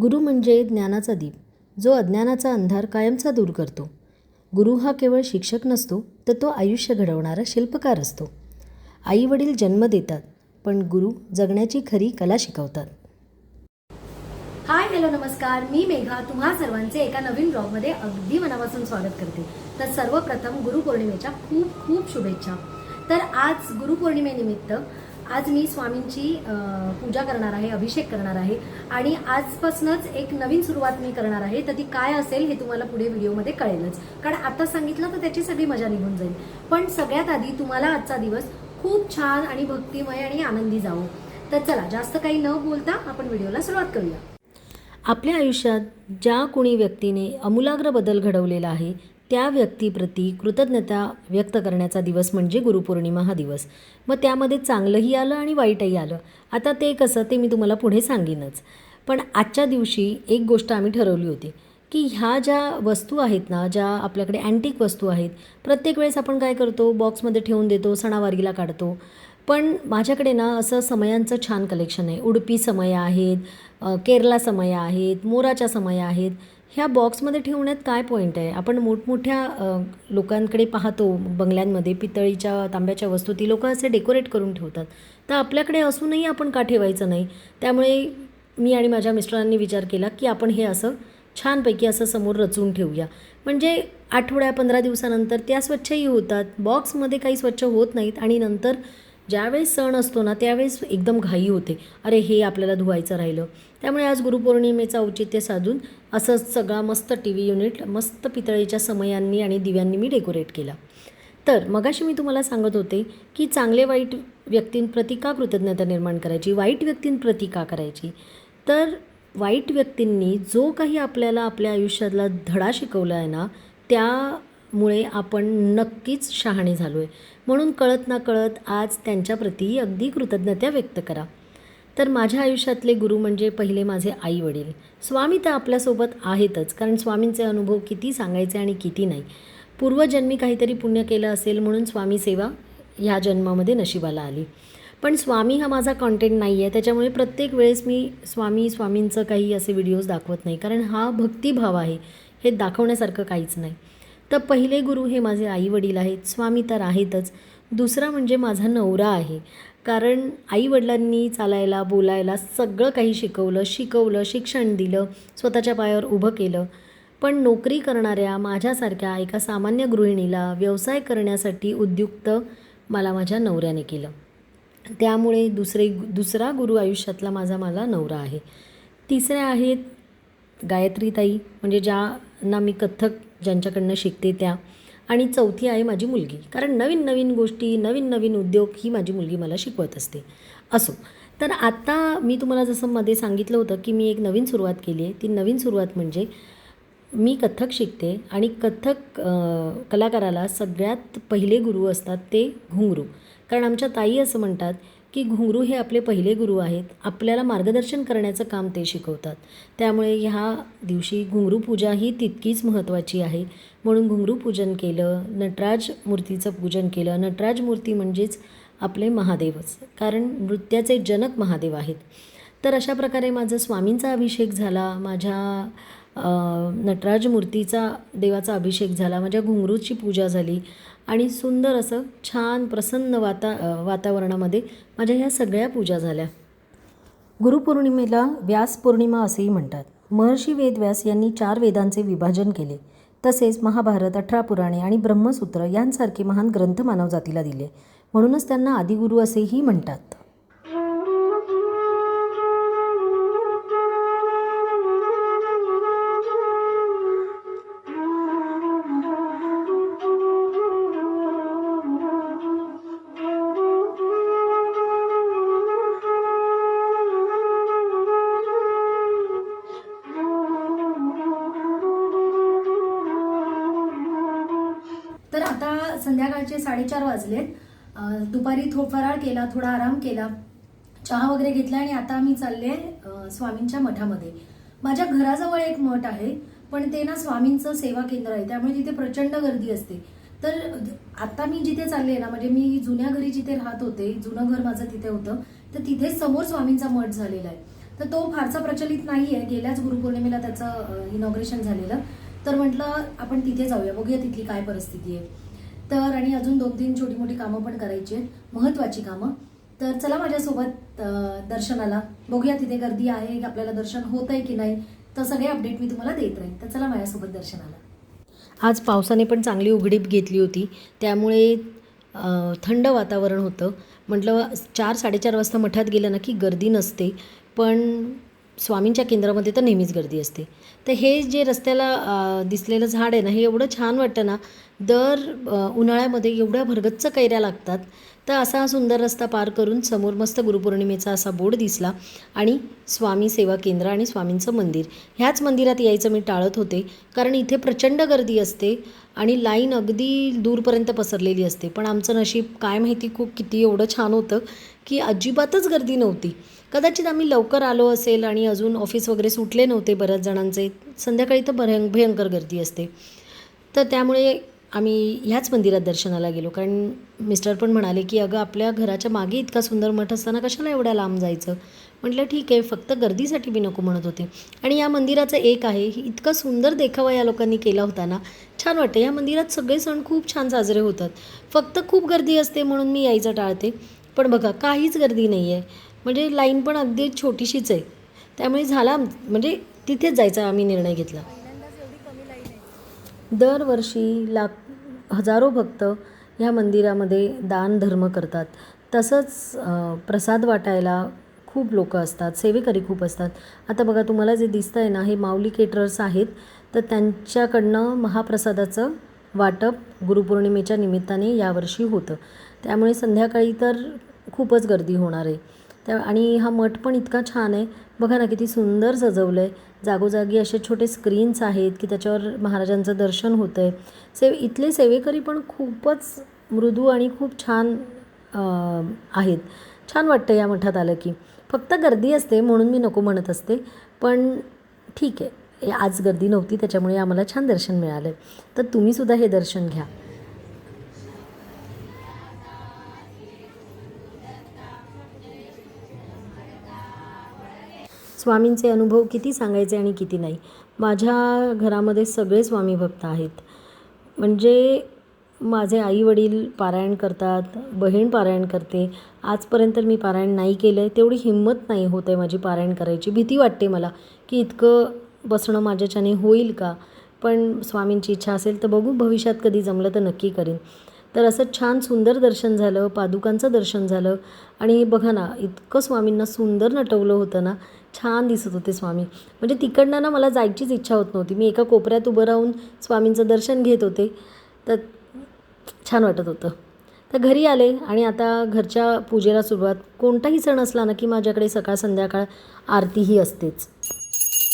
गुरु म्हणजे ज्ञानाचा दीप, जो अज्ञानाचा अंधार कायमचा दूर करतो. गुरु हा केवळ शिक्षक नसतो, तर तो आयुष्य घडवणारा शिल्पकार असतो. आई वडील जन्म देतात, पण गुरु जगण्याची खरी कला शिकवतात. हाय हॅलो नमस्कार, मी मेघा तुम्हा सर्वांचे एका नवीन ब्लॉगमध्ये अगदी मनापासून स्वागत करते. तर सर्वप्रथम गुरुपौर्णिमेच्या खूप खूप शुभेच्छा. तर आज गुरुपौर्णिमेनिमित्त आज मी स्वामींची पूजा करणार आहे, अभिषेक करणार आहे आणि आजपासूनच एक नवीन सुरुवात मी करणार आहे. तर ती काय असेल हे तुम्हाला पुढे व्हिडिओमध्ये कळेलच, कारण आता सांगितलं तर त्याची सगळी मजा निघून जाईल. पण सगळ्यात आधी तुम्हाला आजचा दिवस खूप छान आणि भक्तिमय आणि आनंदी जावो. तर चला जास्त काही न बोलता आपण व्हिडिओला सुरुवात करूया. आपल्या आयुष्यात ज्या कोणी व्यक्तीने आमूलाग्र बदल घडवलेला आहे त्या व्यक्तीप्रती कृतज्ञता व्यक्त करण्याचा दिवस म्हणजे गुरुपौर्णिमा हा दिवस. मग त्यामध्ये चांगलंही आलं आणि वाईटही आलं. आता ते कसं ते मी तुम्हाला पुढे सांगेनच. पण आजच्या दिवशी एक गोष्ट आम्ही ठरवली होती की ह्या ज्या वस्तू आहेत ना, ज्या आपल्याकडे अँटिक वस्तू आहेत, प्रत्येक वेळेस आपण काय करतो, बॉक्समध्ये ठेवून देतो, सणावारीला काढतो. पण माझ्याकडे ना असं समयांचं छान कलेक्शन आहे. उडपी समया आहेत, केरला समया आहेत, मोराच्या समया आहेत. ह्या बॉक्समध्ये ठेवण्यात काय पॉईंट आहे? आपण मोठमोठ्या लोकांकडे पाहतो बंगल्यांमध्ये पितळीच्या तांब्याच्या वस्तू ती लोकं असे डेकोरेट करून ठेवतात. तर आपल्याकडे असूनही आपण का ठेवायचं नाही? त्यामुळे मी आणि माझ्या मिस्टरांनी विचार केला की आपण हे असं छानपैकी असं समोर रचून ठेवूया. म्हणजे आठवड्या 15 दिवसानंतर त्या स्वच्छही होतात. बॉक्समध्ये काही स्वच्छ होत नाहीत आणि नंतर ज्यावेळेस सण असतो ना त्यावेळेस एकदम घाई होते, अरे हे आपल्याला धुवायचं राहिलं. त्यामुळे आज गुरुपौर्णिमेचं औचित्य साधून असं सगळा मस्त टी व्ही युनिट मस्त पितळेच्या समयांनी आणि दिव्यांनी मी डेकोरेट केला. तर मगाशी मी तुम्हाला सांगत होते की चांगले वाईट व्यक्तींप्रती का कृतज्ञता निर्माण करायची, वाईट व्यक्तींप्रती का करायची. तर वाईट व्यक्तींनी जो काही आपल्याला आपल्या आयुष्यातला धडा शिकवला आहे ना, त्यामुळे आपण नक्कीच शहाणे झालो आहे. म्हणून कळत ना कळत आज त्यांच्याप्रती अगदी कृतज्ञता व्यक्त करा. तर माझ्या आयुष्यातले गुरु म्हणजे पहिले माझे आई वडील. स्वामी तर आपल्यासोबत आहेतच, कारण स्वामींचे अनुभव किती सांगायचे आणि किती नाही. पूर्वजन्मी काहीतरी पुण्य केलं असेल म्हणून स्वामी सेवा ह्या जन्मामध्ये नशिबाला आली. पण स्वामी हा माझा कॉन्टेंट नाही आहे, त्याच्यामुळे प्रत्येक वेळेस मी स्वामींचं काही असे व्हिडिओज दाखवत नाही, कारण हा भक्तिभाव आहे, हे दाखवण्यासारखं काहीच नाही. तर पहिले गुरु हे माझे आई वडील आहेत. स्वामी तर आहेतच. दुसरा म्हणजे माझा नवरा आहे, कारण आईवडिलांनी चालायला बोलायला सगळं काही शिकवलं, शिक्षण दिलं, स्वतःच्या पायावर उभं केलं. पण नोकरी करणाऱ्या माझ्यासारख्या एका सामान्य गृहिणीला व्यवसाय करण्यासाठी उद्युक्त मला माझ्या नवऱ्याने केलं. त्यामुळे दुसरा गुरु आयुष्यातला मला नवरा आहे. तिसरे आहेत गायत्रीताई, म्हणजे ज्यांना मी कथ्थक ज्यांच्याकडनं शिकते त्या. आणि चौथी आहे माझी मुलगी, कारण नवीन नवीन गोष्टी, नवीन नवीन उद्योग ही माझी मुलगी मला शिकवत असते. असो, तर आता मी तुम्हाला जसं मध्ये सांगितलं होतं की मी एक नवीन सुरुवात केली आहे. ती नवीन सुरुवात म्हणजे मी कथ्थक शिकते आणि कथ्थक कलाकाराला सगळ्यात पहिले गुरु असतात ते घुंगरू. कारण आमच्या ताई असं म्हणतात की घुंगरू हे आपले पहिले गुरु आहेत, आपल्याला मार्गदर्शन करण्याचं काम ते शिकवतात. त्यामुळे ह्या दिवशी घुंगरू पूजा ही तितकीच महत्त्वाची आहे. म्हणून घुंगरू पूजन केलं, नटराज मूर्तीचं पूजन केलं. नटराज मूर्ती म्हणजेच आपले महादेवच, कारण नृत्याचे जनक महादेव आहेत. तर अशा प्रकारे माझं स्वामींचा अभिषेक झाला, माझ्या नटराज मूर्तीचा देवाचा अभिषेक झाला, माझ्या घुंगरूची पूजा झाली आणि सुंदर असं छान प्रसन्न वातावरणामध्ये माझ्या ह्या सगळ्या पूजा झाल्या. गुरुपौर्णिमेला व्यास पौर्णिमा असेही म्हणतात. महर्षी वेदव्यास यांनी 4 वेदांचे विभाजन केले. तसेच महाभारत, 18 पुराणे आणि ब्रह्मसूत्र यांसारखे महान ग्रंथ मानवजातीला दिले. म्हणूनच त्यांना आदिगुरु असेही म्हणतात. तर आता संध्याकाळचे 4:30 वाजलेत. दुपारी फराळ केला, थोडा आराम केला, चहा वगैरे घेतला आणि आता मी चालले स्वामींच्या मठामध्ये. माझ्या घराजवळ एक मठ आहे, पण ते ना स्वामींचं सेवा केंद्र आहे, त्यामुळे तिथे प्रचंड गर्दी असते. तर आता मी जिथे चालले ना, म्हणजे मी जुन्या घरी जिथे राहत होते, जुनं घर माझं तिथे होतं, तर तिथे समोर स्वामींचा मठ झालेला आहे. तर तो फारसा प्रचलित नाही आहे. गेल्याच गुरुपौर्णिमेला त्याचं इनॉग्रेशन झालेलं. तर म्हटलं आपण तिथे जाऊया, बघूया तिथली काय परिस्थिती आहे. तर आणि अजून 2-3 छोटी मोठी कामं पण करायची आहेत, महत्त्वाची कामं. तर चला माझ्यासोबत दर्शनाला, बघूया तिथे गर्दी आहे की आपल्याला दर्शन होत आहे की नाही. तर सगळे अपडेट मी तुम्हाला देत राहीन. तर चला माझ्यासोबत दर्शनाला. आज पावसाने पण चांगली उघडीप घेतली होती, त्यामुळे थंड वातावरण होतं. म्हटलं 4-4:30 वाजता मठात गेलं ना की गर्दी नसते, पण स्वामींच्या केंद्रामध्ये तर नेहमीच गर्दी असते. तर हे जे रस्त्याला दिसलेलं झाड आहे ना, हे एवढं छान वाटतं ना. उन्हाळ्यामध्ये एवढ्या भरगच्च कैऱ्या लागतात. तर असा हा सुंदर रस्ता पार करून समोर मस्त गुरुपौर्णिमेचा असा बोर्ड दिसला आणि स्वामी सेवा केंद्र आणि स्वामींचं मंदिर. ह्याच मंदिरात यायचं मी टाळत होते, कारण इथे प्रचंड गर्दी असते आणि लाईन अगदी दूरपर्यंत पसरलेली असते. पण आमचं नशीब काय माहिती किती एवढं छान होतं की अजिबातच गर्दी नव्हती. कदाचित आम्ही लवकर आलो असेल आणि अजून ऑफिस वगैरे सुटले नव्हते बऱ्याच जणांचे. संध्याकाळी तर भयंकर गर्दी असते. तर त्यामुळे आम्ही ह्याच मंदिरात दर्शनाला गेलो, कारण मिस्टर पण म्हणाले की अगं आपल्या घराच्या मागे इतका सुंदर मठ असताना कशाला एवढ्या लांब जायचं. म्हटलं ठीक आहे, फक्त गर्दीसाठी मी नको म्हणत होते. आणि या मंदिराचं एक आहे, इतका सुंदर देखावा या लोकांनी केला होता ना, छान वाटतं. या मंदिरात सगळे सण खूप छान साजरे होतात. फक्त खूप गर्दी असते म्हणून मी यायचं टाळते. पण बघा काहीच गर्दी नाही आहे, म्हणजे लाईन पण अगदी छोटीशीच आहे. त्यामुळे म्हणजे तिथेच जायचा आम्ही निर्णय घेतला. दरवर्षी हजारो भक्त ह्या मंदिरामध्ये दान धर्म करतात. तसंच प्रसाद वाटायला खूप लोक असतात, सेवेकरी खूप असतात. आता बघा तुम्हाला जे दिसतं आहे ना, हे माऊली केटरर्स आहेत. तर त्यांच्याकडनं महाप्रसादाचं वाटप गुरुपौर्णिमेच्या निमित्ताने यावर्षी होतं. त्यामुळे संध्याकाळी तर खूपच गर्दी होणार आहे. आणि हा मठ पण इतका छान आहे. बघा ना किती सुंदर सजवलं आहे. जागोजागी असे छोटे स्क्रीन्स आहेत की त्याच्यावर महाराजांचं दर्शन होतं आहे. इथले सेवेकरी पण खूपच मृदू आणि खूप छान आहेत. छान वाटतं या मठात आलं की. फक्त गर्दी असते म्हणून मी नको म्हणत असते, पण ठीक आहे, आज गर्दी नव्हती त्याच्यामुळे आम्हाला छान दर्शन मिळालं. तर तुम्हीसुद्धा हे दर्शन घ्या. स्वामींचे अनुभव किती सांगायचे आणि किती नाही. माझ्या घरामध्ये सगळे स्वामी भक्त आहेत. म्हणजे माझे आईवडील पारायण करतात, बहीण पारायण करते. आजपर्यंत मी पारायण नाही केलं आहे. तेवढी हिंमत नाही होत आहे माझी पारायण करायची. भीती वाटते मला की इतकं बसणं माझ्याच्याने होईल का. पण स्वामींची इच्छा असेल तर बघू, भविष्यात कधी जमलं तर नक्की करीन. तर असं छान सुंदर दर्शन झालं, पादुकांचं दर्शन झालं. आणि बघा ना इतकं स्वामींना सुंदर नटवलं होतं ना, छान दिसत होते स्वामी. म्हणजे तिकडनं ना मला जायचीच इच्छा होत नव्हती. मी एका कोपऱ्यात उभं राहून स्वामींचं दर्शन घेत होते. तर छान वाटत होतं. तर घरी आले आणि आता घरच्या पूजेला सुरुवात. कोणताही सण असला ना की माझ्याकडे सकाळ संध्याकाळ आरती ही असतेच.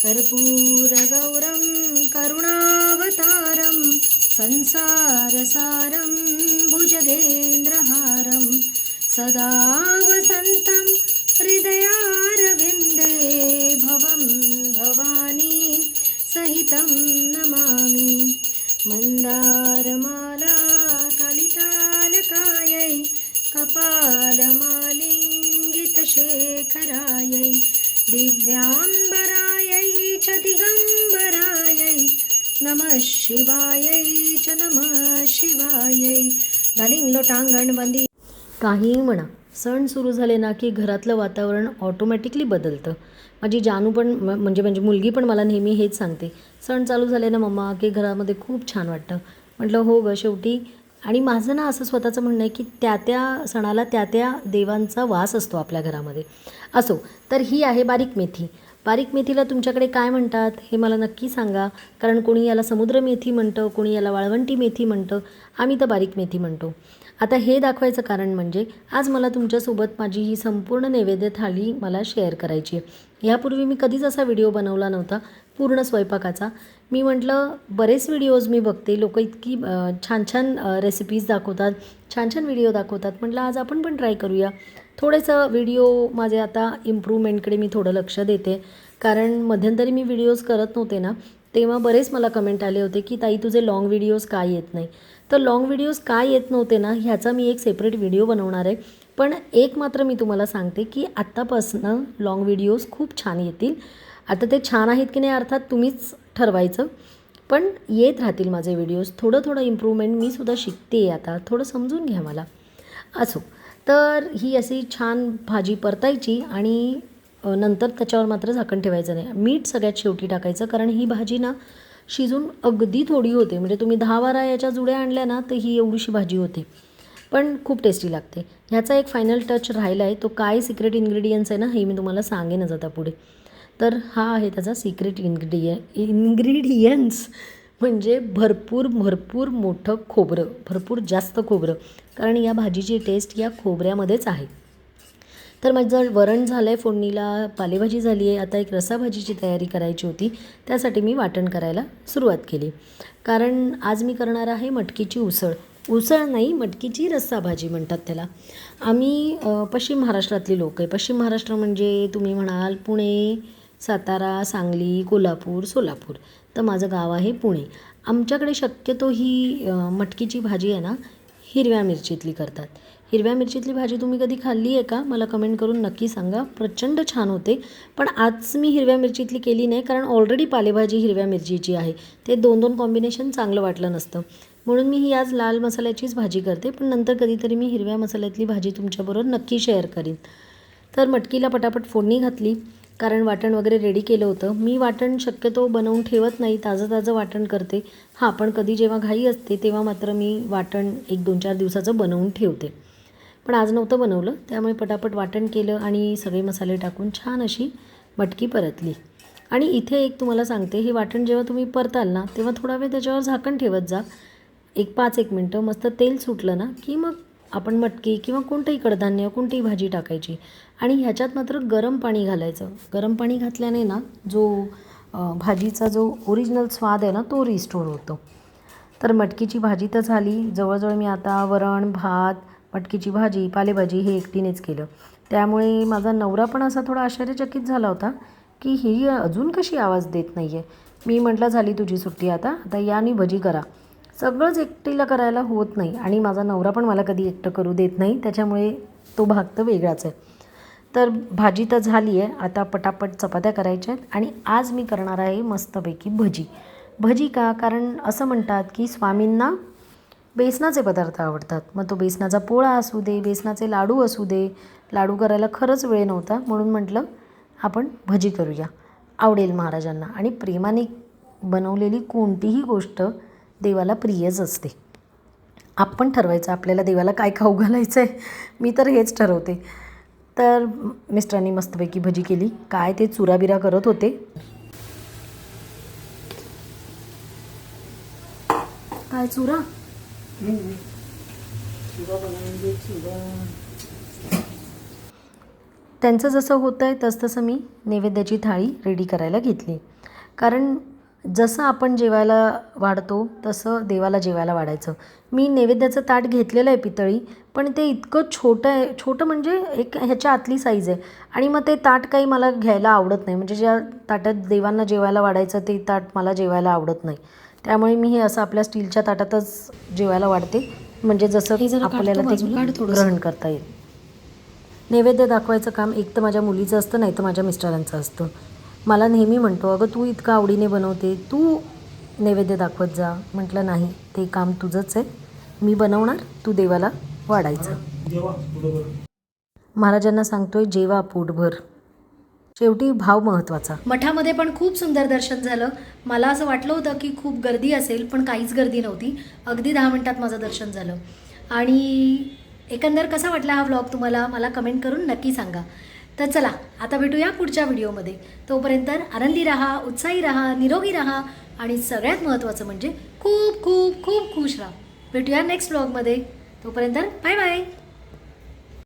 कर्पूरगौरं करुणावतारं संसारसारं भुजगेन्द्रहारं सदा वसन्तं हृदयारविन्दे भवं भवानी सहितं नमामि. मन्दारमाला कालितालकायै कपालमालिङ्गितशेखरायै दिव्याम्बरायै च दिगम्बरायै नमः शिवायै च नमः शिवायै. घालिंग लोटांगण बंदी. काहीही म्हणा, सण सुरू झाले ना की घरातलं वातावरण ऑटोमॅटिकली बदलतं. माझी जानू पण म्हणजे मुलगी पण मला नेहमी हेच सांगते, सण चालू झाले ना मम्मा की घरामध्ये खूप छान वाटतं. म्हटलं हो गं, शेवटी. आणि माझं ना असं स्वतःचं म्हणणं आहे की त्या सणाला त्या देवांचा वास असतो आपल्या घरामध्ये. असो, तर ही आहे बारीक मेथी. बारीक मेथीला तुमच्याकडे काय म्हणतात हे मला नक्की सांगा, कारण कोणी याला समुद्र मेथी म्हणतं, कोणी याला वाळवंटी मेथी म्हणतं. आम्ही तर बारीक मेथी म्हणतो. आता हे दाखवायचं कारण म्हणजे आज मला तुमच्यासोबत माझी ही संपूर्ण नैवेद्य थाळी मला शेअर करायची आहे. यापूर्वी मी कधीच असा व्हिडिओ बनवला नव्हता पूर्ण स्वयंपाकाचा. मी म्हटलं बरेच व्हिडिओज मी बघते, लोक इतकी छान छान रेसिपीज दाखवतात, छान छान व्हिडिओ दाखवतात. म्हटलं आज आपण पण ट्राय करूया. थोडंसं व्हिडिओ माझे आता इम्प्रूव्हमेंटकडे मी थोडं लक्ष देते, कारण मध्यंतरी मी व्हिडिओज करत नव्हते ना, तेव्हा बरेच मला कमेंट आले होते की ताई तुझे लाँग व्हिडिओज काय येत नाही. तर लाँग व्हिडिओज काय येत नव्हते ना, ह्याचा मी एक सेपरेट व्हिडिओ बनवणार आहे. पण एक मात्र मी तुम्हाला सांगते की आत्तापासनं लॉंग व्हिडिओज खूप छान येतील. आता ते छान आहेत की नाही अर्थात तुम्हीच ठरवायचं, पण येत राहतील माझे व्हिडिओज. थोडं थोडं इम्प्रूव्हमेंट मी सुद्धा शिकते आता, थोडं समजून घ्या मला. असो, तर ही अशी छान भाजी परतायची आणि नंतर त्याच्यावर मात्र झाकण ठेवायचं नाही. मीठ सगळ्यात शेवटी टाकायचं, कारण ही भाजी ना शिजून अगदी थोडी होते. म्हणजे तुम्ही 10-12 याच्या जुड्या आणल्या ना तर ही एवढीशी भाजी होते, पण खूप टेस्टी लागते. ह्याचा एक फायनल टच राहिला आहे, तो काय सिक्रेट इन्ग्रेडियंट्स आहे ना हे मी तुम्हाला सांगेनच आता पुढे. तर हा आहे त्याचा सिक्रेट इन्ग्रेडियंट्स म्हणजे भरपूर भरपूर मोठं खोबरं, भरपूर जास्त खोबरं, कारण या भाजीची टेस्ट या खोबऱ्यामध्येच आहे. तर माझं वरण झालं आहे फोडणीला, पालेभाजी झाली आहे. आता एक रसाभाजीची तयारी करायची होती, त्यासाठी मी वाटण करायला सुरुवात केली. कारण आज मी करणार आहे मटकीची उसळ. उसळ नाही, मटकीची रस्साभाजी म्हणतात त्याला. आम्ही पश्चिम महाराष्ट्रातली लोक आहे. पश्चिम महाराष्ट्र म्हणजे तुम्ही म्हणाल पुणे, सातारा, सांगली, कोल्हापूर, सोलापूर. तर माझं गाव आहे पुणे. आमच्याकडे शक्यतो ही मटकीची भाजी आहे ना हिरव्या मिरचीतली करतात. हिरव्या मिरचीतली भाजी तुम्ही कधी खाल्ली आहे का? मला कमेंट करून नक्की सांगा. प्रचंड छान होते. पण आज मी हिरव्या मिरचीतली केली नाही, कारण ऑलरेडी पालेभाजी हिरव्या मिरचीची आहे. ते 2-2 कॉम्बिनेशन चांगलं वाटलं नसतं, म्हणून मी ही आज लाल मसाल्याचीच भाजी करते. पण नंतर कधीतरी मी हिरव्या मसाल्यातली भाजी तुमच्याबरोबर नक्की शेअर करीन. तर मटकीला पटापट फोडणी घातली, कारण वाटण वगैरे रेडी केलं होतं. मी वाटण शक्यतो बनवून ठेवत नाही, ताजं ताजं वाटण करते. हां, पण कधी जेव्हा घाई असते तेव्हा मात्र मी वाटण 1-2-4 दिवसाचं बनवून ठेवते. पण आज नव्हतं बनवलं, त्यामुळे पटापट वाटण केलं आणि सगळे मसाले टाकून छान अशी मटकी परतली. आणि इथे एक तुम्हाला सांगते, हे वाटण जेव्हा तुम्ही परताल ना तेव्हा थोडा वेळ त्याच्यावर झाकण ठेवत जा. 5-1 मिनटं मस्त तेल सुटलं ना की मग आपण मटकी किंवा कोणतंही कडधान्य, कोणतीही भाजी टाकायची. आणि ह्याच्यात मात्र गरम पाणी घालायचं. गरम पाणी घातल्याने ना जो भाजीचा जो ओरिजिनल स्वाद आहे ना तो रिस्टोर होतो. तर मटकीची भाजी तर झाली. जवळजवळ मी आता वरण, भात, मटकीची भाजी, पालेभाजी हे एकटीनेच केलं. त्यामुळे माझा नवरा पण असा थोडा आश्चर्यचकित झाला होता की ही अजून कशी आवाज देत नाही आहे. मी म्हटलं झाली तुझी सुट्टी, आता आता या आणि भजी करा. सगळंच एकटीला करायला होत नाही आणि माझा नवरा पण मला कधी एकटं करू देत नाही, त्याच्यामुळे तो भाग तर वेगळाच आहे. तर भाजी तर झाली आहे, आता पटापट चपात्या करायच्या आहेत. आणि आज मी करणार आहे मस्तपैकी भजी. भजी का? कारण असं म्हणतात की स्वामींना बेसनाचे पदार्थ आवडतात. मग तो बेसनाचा पोळा असू दे, बेसनाचे लाडू असू दे. लाडू करायला खरंच वेळ नव्हता, म्हणून म्हटलं आपण भजी करूया. आवडेल महाराजांना. आणि प्रेमाने बनवलेली कोणतीही गोष्ट देवाला प्रियच असते. आपण ठरवायचं आपल्याला देवाला काय खाऊ घालायचं आहे. मी तर हेच ठरवते. तर मिस्टरांनी मस्तपैकी भजी केली. काय ते चुराबिरा करत होते. काय चुरा? त्यांचं जसं होतं आहे तसं मी नैवेद्याची थाळी रेडी करायला घेतली. कारण जसं आपण जेवायला वाढतो तसं देवाला जेवायला वाढायचं. मी नैवेद्याचं ताट घेतलेलं आहे पितळी, पण ते इतकं छोटं आहे. छोटं म्हणजे एक ह्याच्या आतली साईज आहे. आणि मग ते ताट काही मला घ्यायला आवडत नाही. म्हणजे ज्या ताटात देवांना जेवायला वाढायचं ते ताट मला जेवायला आवडत नाही. त्यामुळे मी हे असं आपल्या स्टीलच्या ताटातच जेवायला वाढते, म्हणजे जसं आपल्याला ते ग्रहण करता येईल. नैवेद्य दाखवायचं काम एक तर माझ्या मुलीचं असतं, नाही तर माझ्या मिस्टरांचं असतं. मला नेहमी म्हणतो, अगं तू इतकं आवडीने बनवते, तू नैवेद्य दाखवत जा. म्हटलं नाही, ते काम तुझंच आहे. मी बनवणार, तू देवाला वाढायचं. महाराजांना सांगतोय जेवा पोटभर. शेवटी भाव महत्त्वाचा. मठामध्ये पण खूप सुंदर दर्शन झालं. मला असं वाटलं होतं की खूप गर्दी असेल, पण काहीच गर्दी नव्हती. अगदी 10 मिनिटात माझं दर्शन झालं. आणि एकंदर कसा वाटला हा व्लॉग तुम्हाला, मला कमेंट करून नक्की सांगा. तर चला आता भेटूया पुढच्या व्हिडिओमध्ये. तोपर्यंत आनंदी राहा, उत्साही राहा, निरोगी राहा आणि सगळ्यात महत्त्वाचं म्हणजे खूप खूप खूप खुश राहा. भेटूया नेक्स्ट व्लॉगमध्ये. तोपर्यंत बाय बाय.